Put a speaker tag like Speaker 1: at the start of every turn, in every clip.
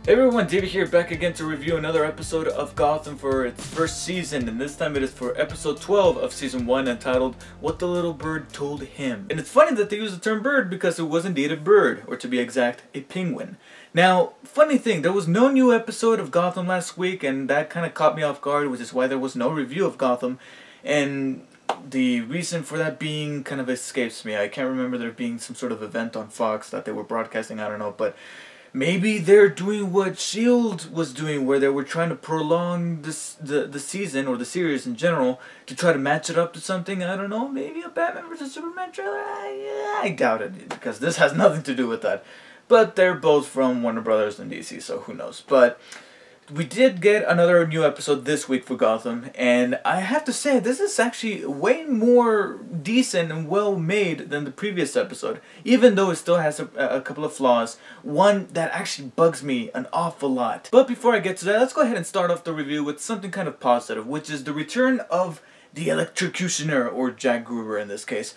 Speaker 1: Hey everyone, David here, back again to review another episode of Gotham for its first season, and this time it is for episode 12 of season 1, entitled What the Little Bird Told Him. And it's funny that they use the term bird because it was indeed a bird, or to be exact, a penguin. Now, funny thing, there was no new episode of Gotham last week, and that kind of caught me off guard, which is why there was no review of Gotham, and the reason for that being kind of escapes me. I can't remember there being some sort of event on Fox that they were broadcasting, I don't know, but maybe they're doing what S.H.I.E.L.D. was doing, where they were trying to prolong the season, or the series in general, to try to match it up to something. I don't know, maybe a Batman vs. Superman trailer? I doubt it, because this has nothing to do with that. But they're both from Warner Brothers and DC, so who knows. But we did get another new episode this week for Gotham, and I have to say, this is actually way more decent and well made than the previous episode, even though it still has a couple of flaws, one that actually bugs me an awful lot. But before I get to that, let's go ahead and start off the review with something kind of positive, which is the return of the Electrocutioner, or Jack Gruber in this case.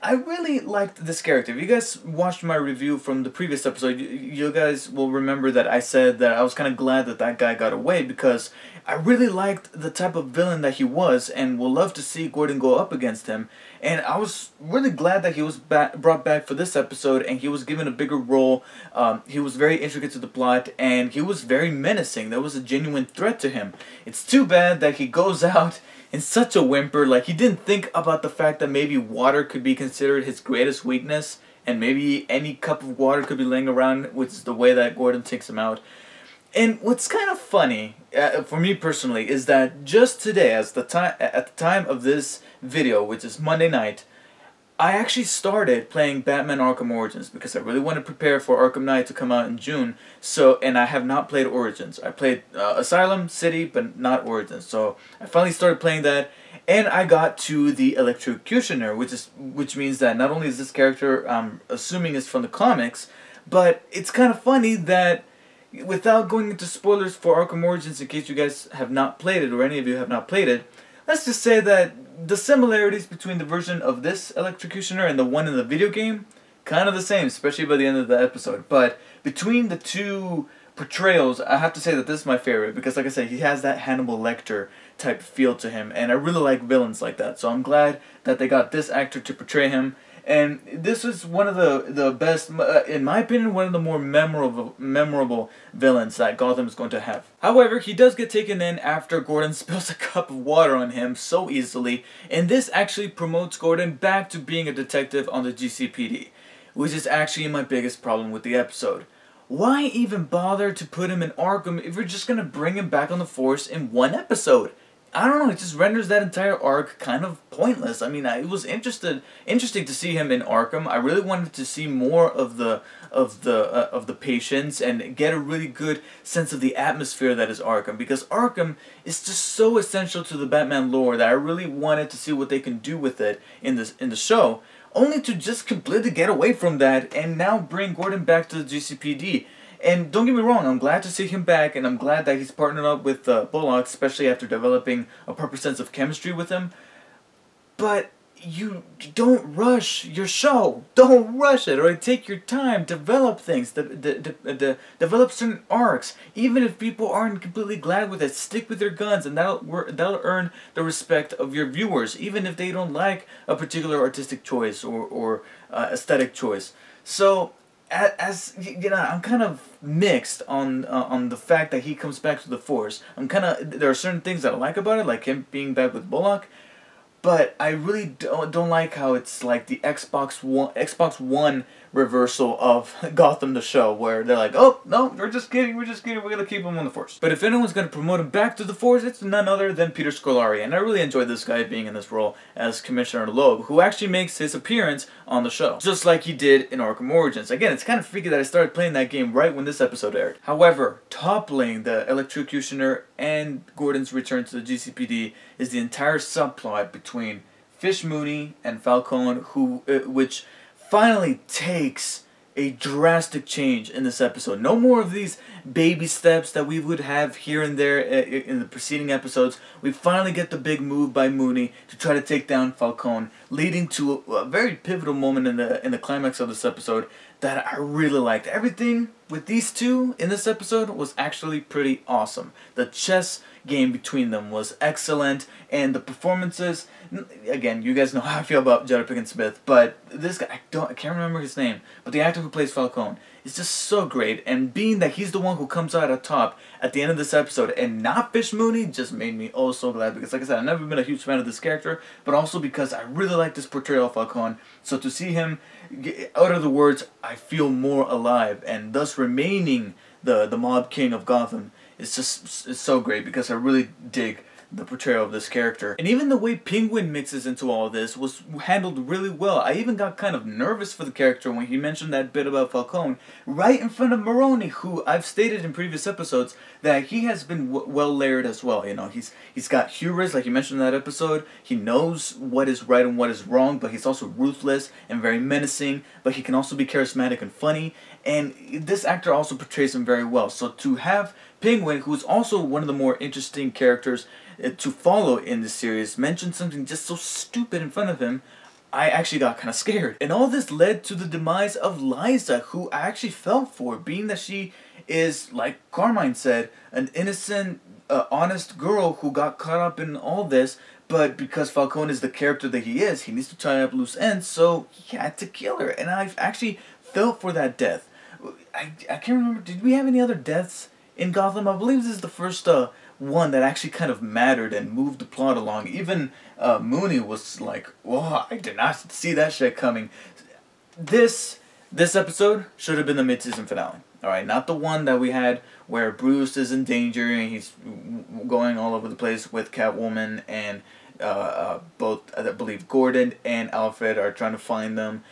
Speaker 1: I really liked this character. If you guys watched my review from the previous episode, you guys will remember that I said that I was kind of glad that that guy got away, because I really liked the type of villain that he was, and will love to see Gordon go up against him. And I was really glad that he was brought back for this episode, and he was given a bigger role. He was very intricate to the plot, and he was very menacing. There was a genuine threat to him. It's too bad that he goes out in such a whimper. Like, he didn't think about the fact that maybe water could be considered his greatest weakness, and maybe any cup of water could be laying around, which is the way that Gordon takes him out. And what's kind of funny, for me personally, is that just today, at the time of this video, which is Monday night, I actually started playing Batman Arkham Origins because I really want to prepare for Arkham Knight to come out in June. And I have not played Origins. I played Asylum, City, but not Origins. So I finally started playing that, and I got to the Electrocutioner, which means that not only is this character, I'm assuming, is from the comics, but it's kind of funny that, without going into spoilers for Arkham Origins, in case you guys have not played it, or any of you have not played it, let's just say that the similarities between the version of this Electrocutioner and the one in the video game, kind of the same, especially by the end of the episode. But between the two portrayals, I have to say that this is my favorite, because like I said, he has that Hannibal Lecter type feel to him, and I really like villains like that. So I'm glad that they got this actor to portray him. And this is one of the best, in my opinion, one of the more memorable villains that Gotham is going to have. However, he does get taken in after Gordon spills a cup of water on him so easily, and this actually promotes Gordon back to being a detective on the GCPD, which is actually my biggest problem with the episode. Why even bother to put him in Arkham if you're just going to bring him back on the force in one episode? I don't know, it just renders that entire arc kind of pointless. I mean, it was interesting to see him in Arkham. I really wanted to see more of the patients and get a really good sense of the atmosphere that is Arkham, because Arkham is just so essential to the Batman lore that I really wanted to see what they can do with it in the show, only to just completely get away from that and now bring Gordon back to the GCPD. And don't get me wrong, I'm glad to see him back, and I'm glad that he's partnered up with Bullock, especially after developing a proper sense of chemistry with him. But you don't rush your show. Don't rush it, or take your time, develop things, develop certain arcs. Even if people aren't completely glad with it, stick with your guns, and that'll earn the respect of your viewers, even if they don't like a particular artistic choice or aesthetic choice. So, as you know, I'm kind of mixed on the fact that he comes back to the force. There are certain things that I like about it, like him being back with Bullock, but I really don't like how it's like the Xbox One reversal of Gotham the show, where they're like, oh, no, we're just kidding, we're gonna keep him on the force. But if anyone's gonna promote him back to the force, it's none other than Peter Scolari, and I really enjoyed this guy being in this role as Commissioner Loeb, who actually makes his appearance on the show, just like he did in Arkham Origins. Again, it's kind of freaky that I started playing that game right when this episode aired. However, toppling the Electrocutioner and Gordon's return to the GCPD is the entire subplot between Fish Mooney and Falcone, which finally takes a drastic change in this episode. No more of these baby steps that we would have here and there in the preceding episodes. We finally get the big move by Mooney to try to take down Falcone, leading to a very pivotal moment in the climax of this episode that I really liked. Everything with these two in this episode was actually pretty awesome. The chess game between them was excellent, and the performances, again, you guys know how I feel about Jada Pinkett Smith, but this guy, I can't remember his name, but the actor who plays Falcone is just so great, and being that he's the one who comes out on top at the end of this episode and not Fish Mooney just made me oh so glad, because like I said, I've never been a huge fan of this character, but also because I really like this portrayal of Falcone, so to see him utter the words, "I feel more alive," and thus remaining the mob king of Gotham, it's so great, because I really dig the portrayal of this character. And even the way Penguin mixes into all of this was handled really well. I even got kind of nervous for the character when he mentioned that bit about Falcone right in front of Maroni, who I've stated in previous episodes that he has been well layered as well. You know, he's got hubris, like you mentioned in that episode. He knows what is right and what is wrong, but he's also ruthless and very menacing, but he can also be charismatic and funny. And this actor also portrays him very well. So to have Penguin, who's also one of the more interesting characters to follow in this series, mention something just so stupid in front of him, I actually got kind of scared. And all this led to the demise of Liza, who I actually felt for, being that she is, like Carmine said, an innocent, honest girl who got caught up in all this, but because Falcone is the character that he is, he needs to tie up loose ends, so he had to kill her. And I actually felt for that death. I can't remember, did we have any other deaths in Gotham? I believe this is the first one that actually kind of mattered and moved the plot along. Even Mooney was like, whoa, I did not see that shit coming. This episode should have been the mid-season finale. Alright, not the one that we had where Bruce is in danger and he's going all over the place with Catwoman, and both, I believe, Gordon and Alfred are trying to find them.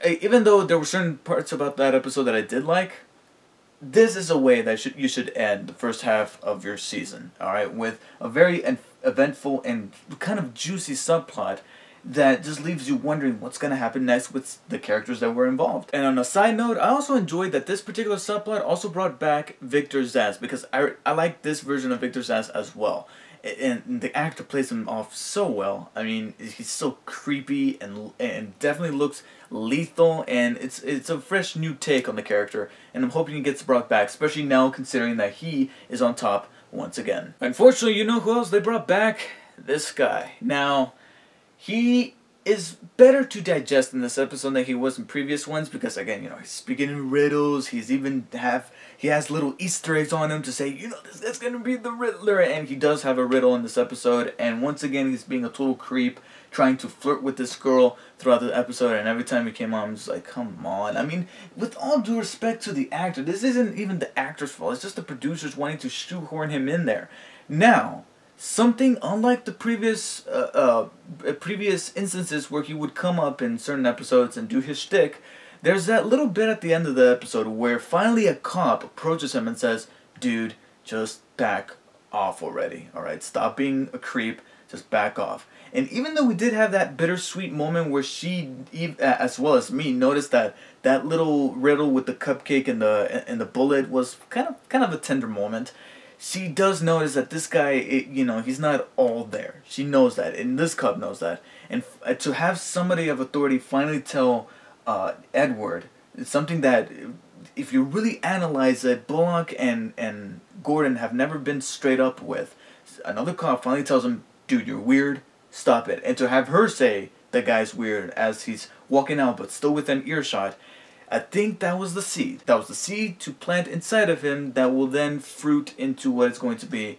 Speaker 1: Even though there were certain parts about that episode that I did like, this is a way that you should end the first half of your season, alright, with a very eventful and kind of juicy subplot that just leaves you wondering what's going to happen next with the characters that were involved. And on a side note, I also enjoyed that this particular subplot also brought back Victor Zsasz, because I like this version of Victor Zsasz as well. And the actor plays him off so well. I mean, he's so creepy and definitely looks lethal, and it's a fresh new take on the character, and I'm hoping he gets brought back, especially now considering that he is on top once again. Unfortunately, you know who else they brought back? This guy. Now, he is better to digest in this episode than he was in previous ones, because again, you know, he's speaking in riddles. He has little Easter eggs on him to say, you know, that's gonna be the Riddler, and he does have a riddle in this episode. And once again, he's being a total creep, trying to flirt with this girl throughout the episode. And every time he came on, I'm just like, come on. I mean, with all due respect to the actor, this isn't even the actor's fault. It's just the producers wanting to shoehorn him in there. Now, something unlike the previous instances where he would come up in certain episodes and do his shtick, there's that little bit at the end of the episode where finally a cop approaches him and says, dude, just back off already, alright? Stop being a creep, just back off. And even though we did have that bittersweet moment where she, as well as me, noticed that that little riddle with the cupcake and the bullet was kind of a tender moment, she does notice that this guy, you know, he's not all there. She knows that, and this cop knows that. And to have somebody of authority finally tell Edward, it's something that, if you really analyze it, Bullock and Gordon have never been straight up with. Another cop finally tells him, dude, you're weird, stop it. And to have her say the guy's weird as he's walking out but still within earshot, I think that was the seed. That was the seed to plant inside of him that will then fruit into what is going to be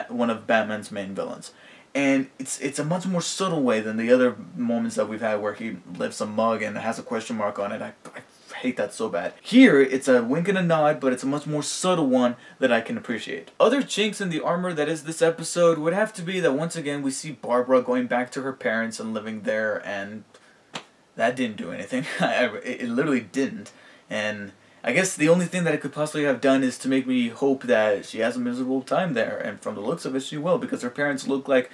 Speaker 1: one of Batman's main villains. And it's a much more subtle way than the other moments that we've had where he lifts a mug and has a question mark on it. I hate that so bad. Here, it's a wink and a nod, but it's a much more subtle one that I can appreciate. Other chinks in the armor that is this episode would have to be that once again we see Barbara going back to her parents and living there, and that didn't do anything. It literally didn't. And I guess the only thing that it could possibly have done is to make me hope that she has a miserable time there. And from the looks of it, she will, because her parents look like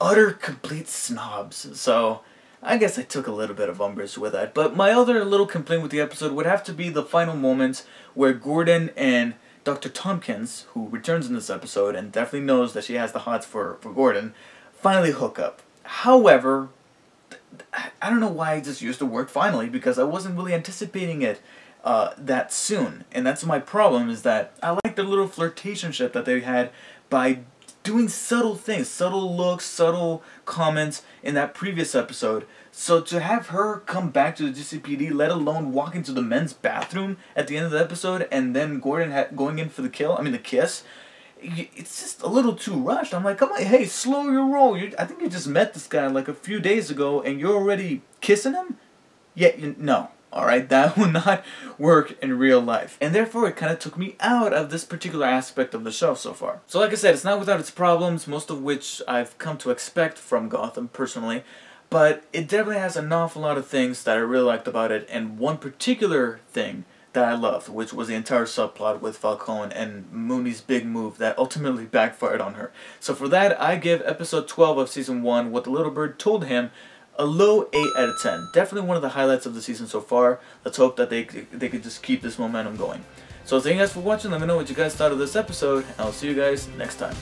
Speaker 1: utter complete snobs. So I guess I took a little bit of umbrage with that. But my other little complaint with the episode would have to be the final moments where Gordon and Dr. Tompkins, who returns in this episode and definitely knows that she has the hots for Gordon, finally hook up. However, I don't know why I just used the word finally, because I wasn't really anticipating it. that soon. And that's my problem, is that I like the little flirtationship that they had by doing subtle things, subtle looks, subtle comments in that previous episode. So to have her come back to the GCPD, let alone walk into the men's bathroom at the end of the episode, and then Gordon going in for the kiss, it's just a little too rushed. I'm like, come on, hey, slow your roll. I think you just met this guy like a few days ago, and you're already kissing him? Yeah, no. Alright, that will not work in real life. And therefore, it kind of took me out of this particular aspect of the show so far. So like I said, it's not without its problems, most of which I've come to expect from Gotham personally. But it definitely has an awful lot of things that I really liked about it. And one particular thing that I loved, which was the entire subplot with Falcone and Mooney's big move that ultimately backfired on her. So for that, I give episode 12 of season 1, What the Little Bird Told Him, a low 8 out of 10. Definitely one of the highlights of the season so far. Let's hope that they could just keep this momentum going. So thank you guys for watching. Let me know what you guys thought of this episode, and I'll see you guys next time.